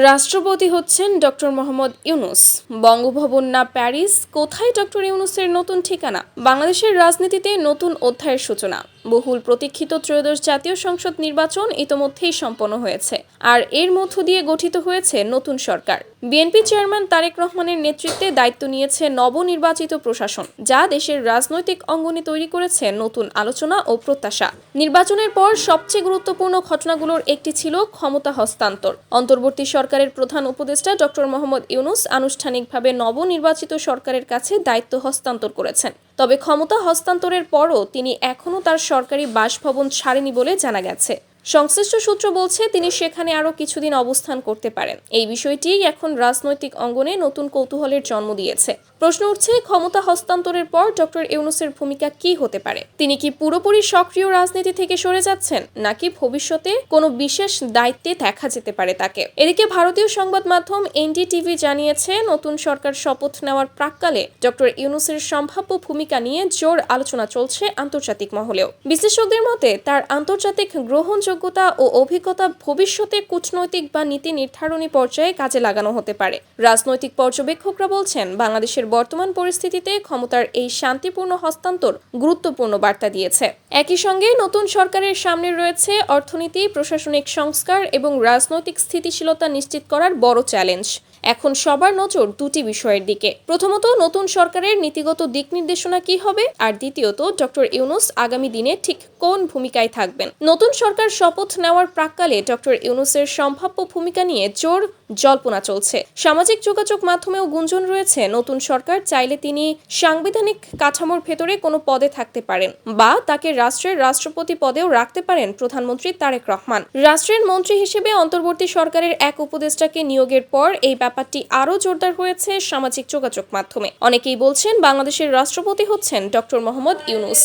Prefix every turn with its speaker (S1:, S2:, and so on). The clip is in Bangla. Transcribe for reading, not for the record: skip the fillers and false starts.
S1: রাষ্ট্রপতি হচ্ছেন ডক্টর মোহাম্মদ ইউনূস। বঙ্গভবন না প্যারিস, কোথায় ডক্টর ইউনূসের নতুন ঠিকানা? বাংলাদেশের রাজনীতিতে নতুন অধ্যায়ের সূচনা। বহুল প্রতীক্ষিত ত্রয়োদশ জাতীয় সংসদ নির্বাচন ইতোমধ্যেই সম্পন্ন হয়েছে, আর এর মধ্য দিয়ে গঠিত হয়েছে নতুন সরকার। বিএনপি চেয়ারম্যান তারেক রহমানের নেতৃত্বে দায়িত্ব নিয়েছে নবনির্বাচিত প্রশাসন, যা দেশের রাজনৈতিক অঙ্গনে তৈরি করেছে নতুন আলোচনা ও প্রত্যাশা। নির্বাচনের পর সবচেয়ে গুরুত্বপূর্ণ ঘটনাগুলোর একটি ছিল ক্ষমতা হস্তান্তর। অন্তর্বর্তী সরকারের প্রধান উপদেষ্টা ডক্টর মোহাম্মদ ইউনূস আনুষ্ঠানিকভাবে নবনির্বাচিত সরকারের কাছে দায়িত্ব হস্তান্তর করেছেন। তবে ক্ষমতা হস্তান্তরের পরও তিনি এখনও তার সরকারি বাসভবন ছাড়েনি বলে জানা গেছে। সংশ্লিষ্ট সূত্র বলছে তিনি সেখানে আরও কিছুদিন অবস্থান করতে পারেন। এই বিষয়টি এখন রাজনৈতিক অঙ্গনে নতুন কৌতূহলের জন্ম দিয়েছে। প্রশ্ন উঠছে, ক্ষমতা হস্তান্তরের পর ডক্টর ইউনূসের ভূমিকা কি হতে পারে? তিনি কি পুরোপুরি সক্রিয় রাজনীতি থেকে সরে যাচ্ছেন, নাকি ভবিষ্যতে কোনো বিশেষ দায়িত্বে দেখা যেতে পারে তাকে? এদিকে ভারতীয় সংবাদ মাধ্যম এনডিটিভি জানিয়েছে, নতুন সরকার শপথ নেওয়ার প্রাক্কালে ডক্টর ইউনূসের সম্ভাব্য ভূমিকা নিয়ে জোর আলোচনা চলছে আন্তর্জাতিক মহলেও। বিশ্লেষকদের মতে তার আন্তর্জাতিক গ্রহণযোগ্যতা ও অভিজ্ঞতা ভবিষ্যতে কূটনৈতিক বা নীতি নির্ধারণী পর্যায়ে কাজে লাগানো হতে পারে। রাজনৈতিক পর্যবেক্ষকরা বলছেন, বাংলাদেশের বর্তমান পরিস্থিতিতে ক্ষমতার এই শান্তিপূর্ণ হস্তান্তর গুরুত্বপূর্ণ বার্তা দিয়েছে। একই সঙ্গে নতুন সরকারের সামনে রয়েছে অর্থনীতি, প্রশাসনিক সংস্কার এবং রাজনৈতিক স্থিতিশীলতা নিশ্চিত করার বড় চ্যালেঞ্জ। এখন সবার নজর দুটি বিষয়ের দিকে। প্রথমত, নতুন সরকারের নীতিগত দিক নির্দেশনা কি হবে, আর দ্বিতীয়ত, ডক্টর ইউনূস আগামী দিনে ঠিক কোন ভূমিকায় থাকবেন। নতুন সরকার শপথ নেওয়ার প্রাক্কালে ডক্টর ইউনূসের সম্ভাব্য ভূমিকা নিয়ে জোর জল্পনা চলছে। সামাজিক যোগাযোগ মাধ্যমেও গুঞ্জন রয়েছে, নতুন সরকার চাইলে তিনি সাংবিধানিক কাঠামোর ভেতরে কোনো পদে থাকতে পারেন, বা তাকে রাষ্ট্রের রাষ্ট্রপতি পদেও রাখতে পারেন প্রধানমন্ত্রী তারেক রহমান। রাষ্ট্রের মন্ত্রী হিসেবে অন্তর্বর্তী সরকারের এক উপদেষ্টাকে নিয়োগের পর এই ব্যাপারটি আরও জোরদার হয়েছে সামাজিক যোগাযোগ মাধ্যমে। অনেকেই বলছেন, বাংলাদেশের রাষ্ট্রপতি হচ্ছেন ডক্টর মোহাম্মদ ইউনূস।